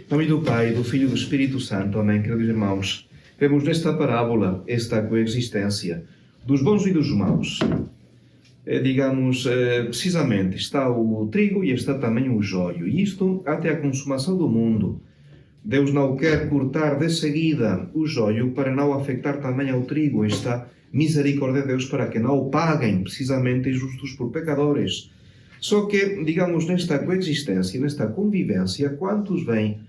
Em nome do Pai, do Filho e do Espírito Santo. Amém, queridos irmãos. Vemos nesta parábola esta coexistência dos bons e dos maus. Precisamente, está o trigo e está também o joio. E isto até a consumação do mundo. Deus não quer cortar de seguida o joio para não afetar também ao trigo. Esta misericórdia de Deus para que não o paguem precisamente justos por pecadores. Só que, nesta coexistência, nesta convivência, quantos vêm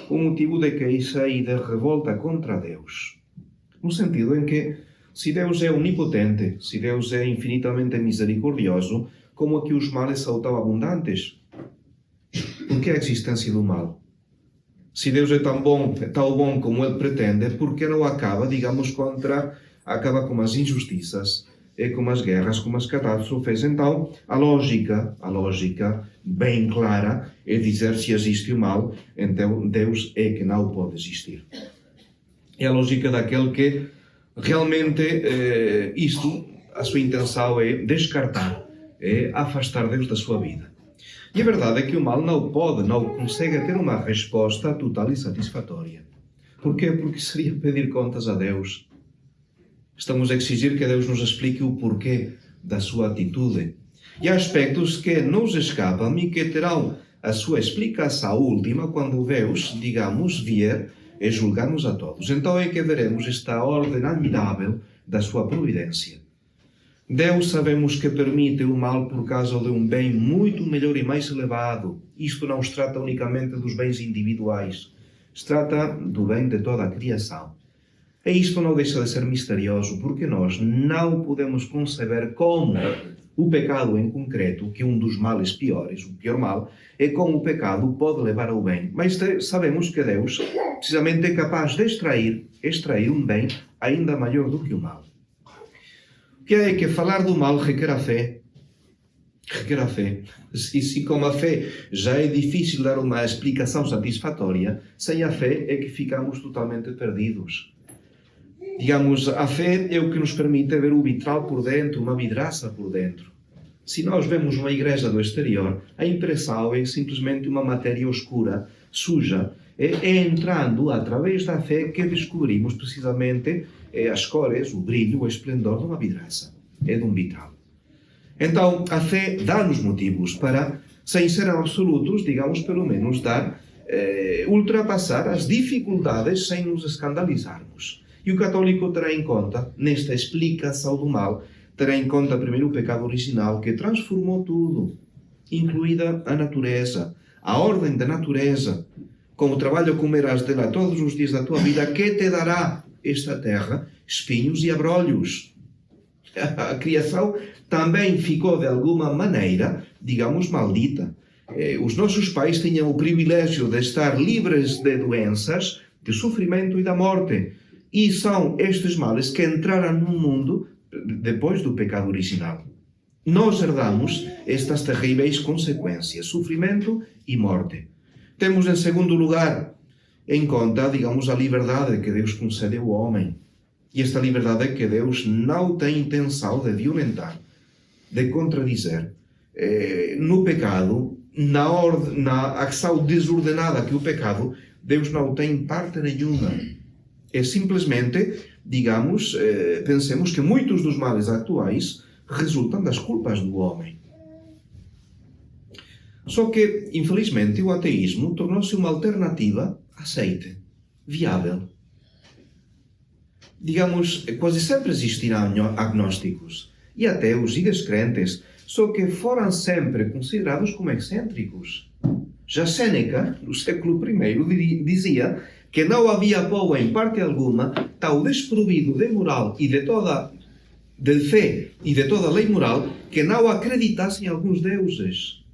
com motivo de queixa e de revolta contra Deus? No sentido em que, se Deus é onipotente, se Deus é infinitamente misericordioso, como aqui os males são tão abundantes? Por que a existência do mal? Se Deus é tão bom como Ele pretende, por que não acaba com as injustiças, com as guerras, com as catástrofes? Então, a lógica bem clara é dizer, se existe o mal, então Deus é que não pode existir. É a lógica daquele que realmente a sua intenção é descartar, é afastar Deus da sua vida. E a verdade é que o mal não consegue ter uma resposta total e satisfatória. Porquê? Porque seria pedir contas a Deus. Estamos a exigir que Deus nos explique o porquê da sua atitude. E há aspectos que nos escapam e que terão a sua explicação última quando Deus, vier e julgar-nos a todos. Então é que veremos esta ordem admirável da sua providência. Deus sabemos que permite o mal por causa de um bem muito melhor e mais elevado. Isto não se trata unicamente dos bens individuais. Se trata do bem de toda a criação. E isto não deixa de ser misterioso, porque nós não podemos conceber como o pecado em concreto, que é um dos males piores, o pior mal, é como o pecado pode levar ao bem. Mas sabemos que Deus, precisamente, é capaz de extrair um bem ainda maior do que o mal. O que é que falar do mal requer a fé? Requer a fé. E se com a fé já é difícil dar uma explicação satisfatória, sem a fé é que ficamos totalmente perdidos. A fé é o que nos permite ver o vitral por dentro, uma vidraça por dentro. Se nós vemos uma igreja do exterior, a impressão é simplesmente uma matéria oscura, suja. É entrando através da fé que descobrimos precisamente as cores, o brilho, o esplendor de uma vidraça. É de um vitral. Então, a fé dá-nos motivos para, sem ser absolutos, pelo menos ultrapassar as dificuldades sem nos escandalizarmos. E o católico terá em conta, nesta explicação do mal, terá em conta primeiro o pecado original que transformou tudo, incluída a natureza, a ordem da natureza. Com o trabalho comerás dela todos os dias da tua vida, que te dará esta terra espinhos e abrolhos. A criação também ficou de alguma maneira, maldita. Os nossos pais tinham o privilégio de estar livres de doenças, de sofrimento e da morte. E são estes males que entraram no mundo depois do pecado original. Nós herdamos estas terríveis consequências, sofrimento e morte. Temos, em segundo lugar, em conta, a liberdade que Deus concede ao homem. E esta liberdade é que Deus não tem intenção de violentar, de contradizer. No pecado, na ação desordenada que o pecado, Deus não tem parte nenhuma. É simplesmente, pensemos que muitos dos males atuais resultam das culpas do homem. Só que, infelizmente, o ateísmo tornou-se uma alternativa aceite, viável. Quase sempre existirão agnósticos e ateus e descrentes, só que foram sempre considerados como excêntricos. Já Sêneca, no século I, dizia que não havia povo em parte alguma tão desprovido de moral e de fé e de toda lei moral que não acreditasse em alguns deuses.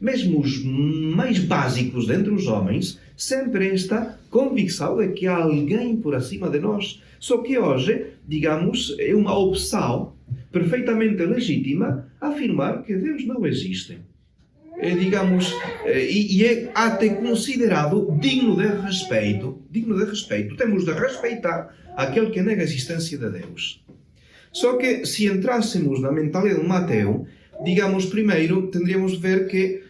Mesmo os mais básicos dentre os homens, sempre esta convicção de que há alguém por acima de nós. Só que hoje, é uma opção perfeitamente legítima afirmar que Deus não existe. É até considerado digno de respeito. Temos de respeitar aquele que nega a existência de Deus. Só que, se entrássemos na mentalidade de um ateu, primeiro, tendríamos de ver que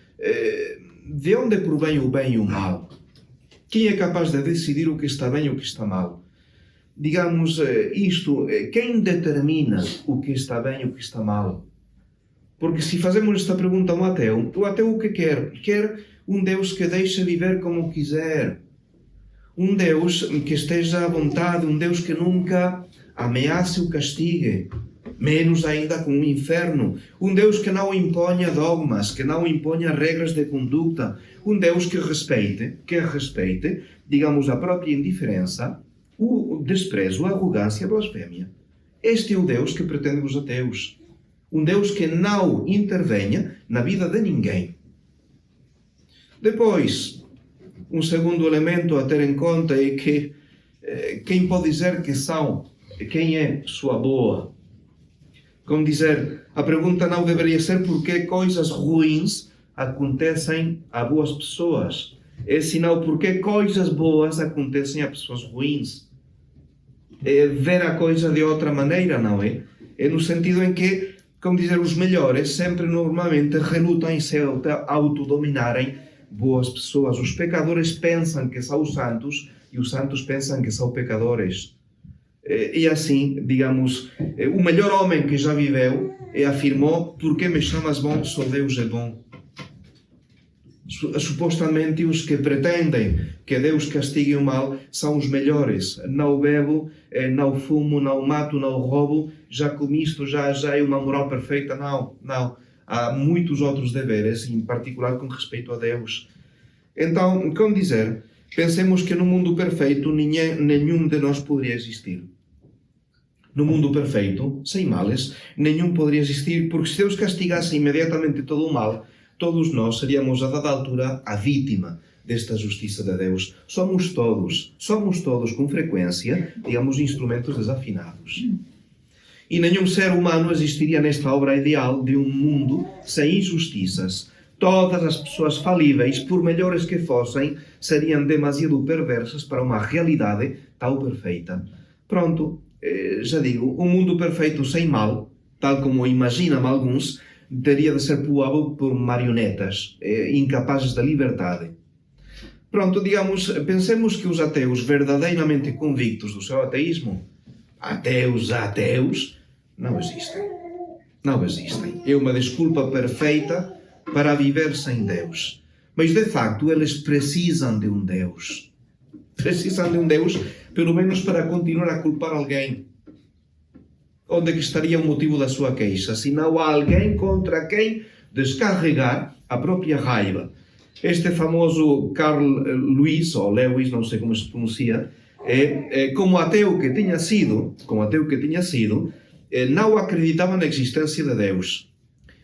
de onde provém o bem e o mal. Quem é capaz de decidir o que está bem e o que está mal? Digamos, quem determina o que está bem e o que está mal? Porque se fazemos esta pergunta a um ateu, o ateu o que quer? Quer um Deus que deixe viver como quiser. Um Deus que esteja à vontade, um Deus que nunca ameace ou castigue, menos ainda com o inferno. Um Deus que não imponha dogmas, que não imponha regras de conduta. Um Deus que respeite, digamos, a própria indiferença, o desprezo, a arrogância, a blasfémia. Este é o Deus que pretendem os ateus. Um Deus que não intervenha na vida de ninguém. Depois, um segundo elemento a ter em conta é que quem pode dizer quem é pessoa boa? Como dizer, a pergunta não deveria ser por que coisas ruins acontecem a boas pessoas. É sinal por que coisas boas acontecem a pessoas ruins. É ver a coisa de outra maneira, não é? É no sentido em que, como dizer, os melhores sempre normalmente relutam em se autodominarem boas pessoas. Os pecadores pensam que são os santos e os santos pensam que são pecadores. E assim, digamos, o melhor homem que já viveu afirmou: por que me chamas bom? Só Deus é bom. Supostamente os que pretendem que Deus castigue o mal são os melhores. Não bebo, não fumo, não mato, não roubo, já com isto já é uma moral perfeita. Não. Há muitos outros deveres, em particular com respeito a Deus. Então, como dizer, pensemos que no mundo perfeito nenhum de nós poderia existir. No mundo perfeito, sem males, nenhum poderia existir, porque se Deus castigasse imediatamente todo o mal, todos nós seríamos, a dada altura, a vítima desta justiça de Deus. Somos todos com frequência, digamos, instrumentos desafinados. E nenhum ser humano existiria nesta obra ideal de um mundo sem injustiças. Todas as pessoas falíveis, por melhores que fossem, seriam demasiado perversas para uma realidade tão perfeita. Pronto, já digo, um mundo perfeito sem mal, tal como imaginam alguns, teria de ser povoado por marionetas, incapazes da liberdade. Pronto, digamos, pensemos que os ateus verdadeiramente convictos do seu ateísmo, ateus, não existem. Não existem. É uma desculpa perfeita para viver sem Deus. Mas, de facto, eles precisam de um Deus. Precisam de um Deus, pelo menos para continuar a culpar alguém. Onde é que estaria o motivo da sua queixa? Se não há alguém contra quem descarregar a própria raiva. Este famoso Carl Lewis, ou Lewis, não sei como se pronuncia, como ateu que tinha sido, não acreditava na existência de Deus.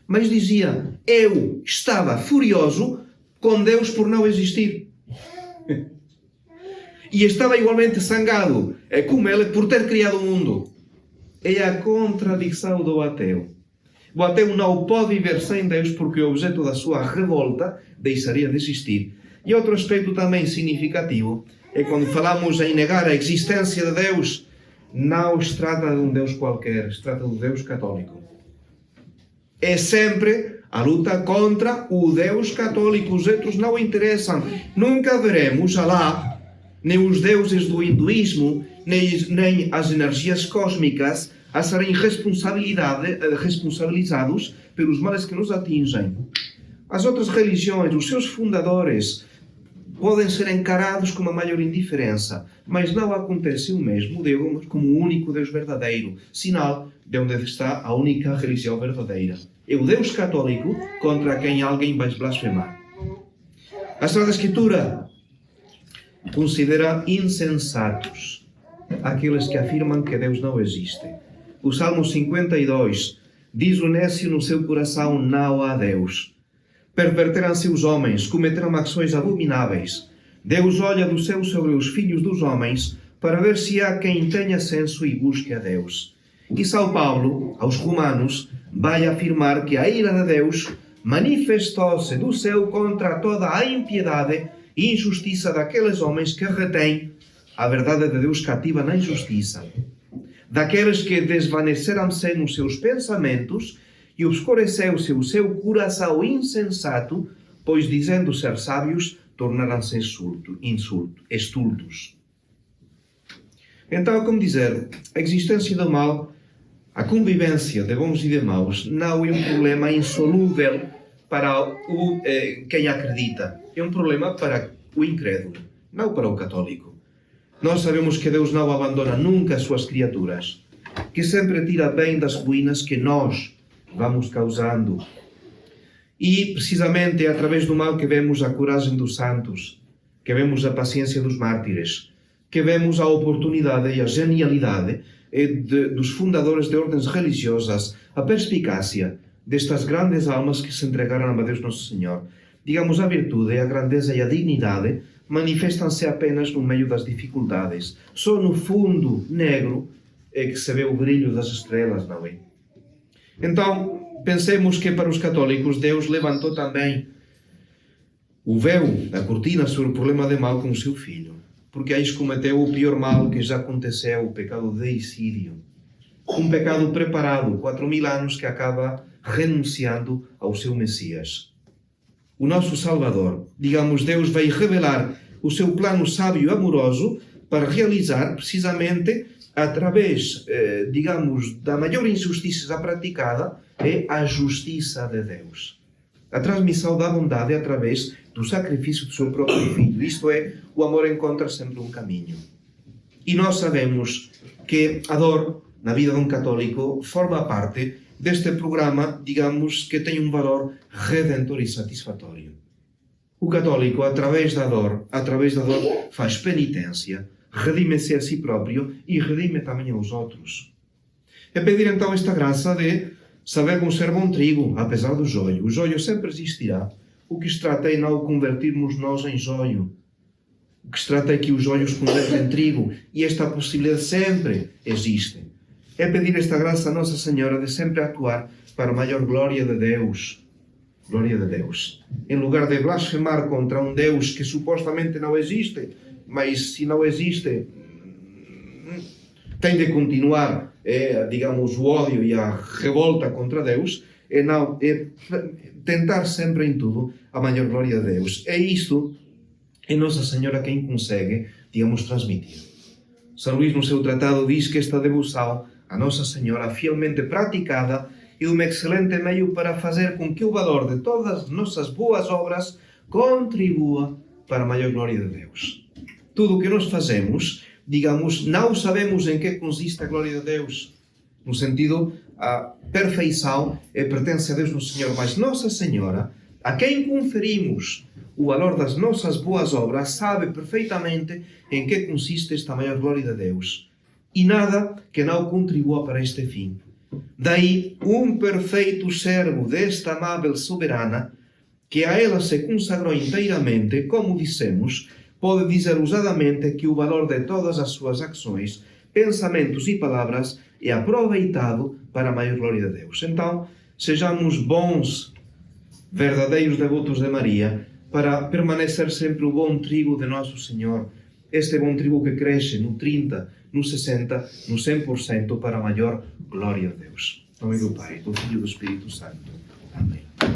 Mas dizia: eu estava furioso com Deus por não existir. E estava igualmente zangado com ele por ter criado o mundo. É a contradição do ateu. O ateu não pode viver sem Deus porque o objeto da sua revolta deixaria de existir. E outro aspecto também significativo é quando falamos em negar a existência de Deus, não se trata de um Deus qualquer, se trata do Deus católico. É sempre a luta contra o Deus católico. Os outros não interessam. Nunca veremos Alá, nem os deuses do hinduísmo, nem as energias cósmicas a serem responsabilizados pelos males que nos atingem. As outras religiões, os seus fundadores, podem ser encarados com uma maior indiferença, mas não acontece o mesmo Deus como o único Deus verdadeiro, sinal de onde está a única religião verdadeira. É o Deus católico contra quem alguém vai blasfemar. A Sagrada Escritura considera insensatos aqueles que afirmam que Deus não existe. O Salmo 52 diz: o nécio no seu coração não há Deus. Perverteram-se os homens, cometeram ações abomináveis. Deus olha do céu sobre os filhos dos homens para ver se há quem tenha senso e busque a Deus. E São Paulo, aos Romanos, vai afirmar que a ira de Deus manifestou-se do céu contra toda a impiedade e injustiça daqueles homens que retêm a verdade de Deus cativa na injustiça. Daqueles que desvaneceram-se nos seus pensamentos e obscureceu-se o seu coração insensato, pois dizendo ser sábios, tornarão-se estultos. Então, como dizer, a existência do mal, a convivência de bons e de maus, não é um problema insolúvel para quem acredita. É um problema para o incrédulo, não para o católico. Nós sabemos que Deus não abandona nunca as suas criaturas, que sempre tira bem das ruínas que nós vamos causando. E, precisamente, é através do mal que vemos a coragem dos santos, que vemos a paciência dos mártires, que vemos a oportunidade e a genialidade dos fundadores de ordens religiosas, a perspicácia destas grandes almas que se entregaram a Deus Nosso Senhor. Digamos, a virtude, a grandeza e a dignidade manifestam-se apenas no meio das dificuldades. Só no fundo negro é que se vê o brilho das estrelas, não é? Então, pensemos que para os católicos Deus levantou também o véu, a cortina sobre o problema de mal com o seu Filho. Porque aí cometeu o pior mal que já aconteceu, o pecado de deicídio. Um pecado preparado, 4.000 anos, que acaba renunciando ao seu Messias. O nosso Salvador, digamos, Deus vai revelar o seu plano sábio e amoroso para realizar, precisamente, através, digamos, da maior injustiça já praticada, é a justiça de Deus. A transmissão da bondade através do sacrifício do seu próprio Filho. Isto é, o amor encontra sempre um caminho. E nós sabemos que a dor, na vida de um católico, forma parte deste programa, digamos, que tem um valor redentor e satisfatório. O católico, através da dor, faz penitência, redime-se a si próprio e redime também aos outros. É pedir então esta graça de saber conhecer bom trigo, apesar do joio. O joio sempre existirá. O que se trata é não convertirmos nós em joio. O que se trata é que os joios convertem em trigo. E esta possibilidade sempre existe. É pedir esta graça a Nossa Senhora de sempre atuar para a maior glória de Deus. Glória de Deus. Em lugar de blasfemar contra um Deus que supostamente não existe, mas se não existe, tem de continuar, digamos, o ódio e a revolta contra Deus, é tentar sempre em tudo a maior glória de Deus. É isto, é Nossa Senhora quem consegue, digamos, transmitir. São Luís, no seu tratado, diz que esta devoção a Nossa Senhora, fielmente praticada, é um excelente meio para fazer com que o valor de todas as nossas boas obras contribua para a maior glória de Deus. Tudo o que nós fazemos, digamos, não sabemos em que consiste a glória de Deus. No sentido, a perfeição pertence a Deus no Senhor, mas Nossa Senhora, a quem conferimos o valor das nossas boas obras, sabe perfeitamente em que consiste esta maior glória de Deus. E nada que não contribua para este fim. Daí, um perfeito servo desta amável soberana, que a ela se consagrou inteiramente, como dissemos, pode dizer usadamente que o valor de todas as suas ações, pensamentos e palavras é aproveitado para a maior glória de Deus. Então, sejamos bons, verdadeiros devotos de Maria, para permanecer sempre o bom trigo de Nosso Senhor. Este bom trigo que cresce no 30, no 60, no 100% para a maior glória de Deus. Em nome do Pai, do Filho e do Espírito Santo.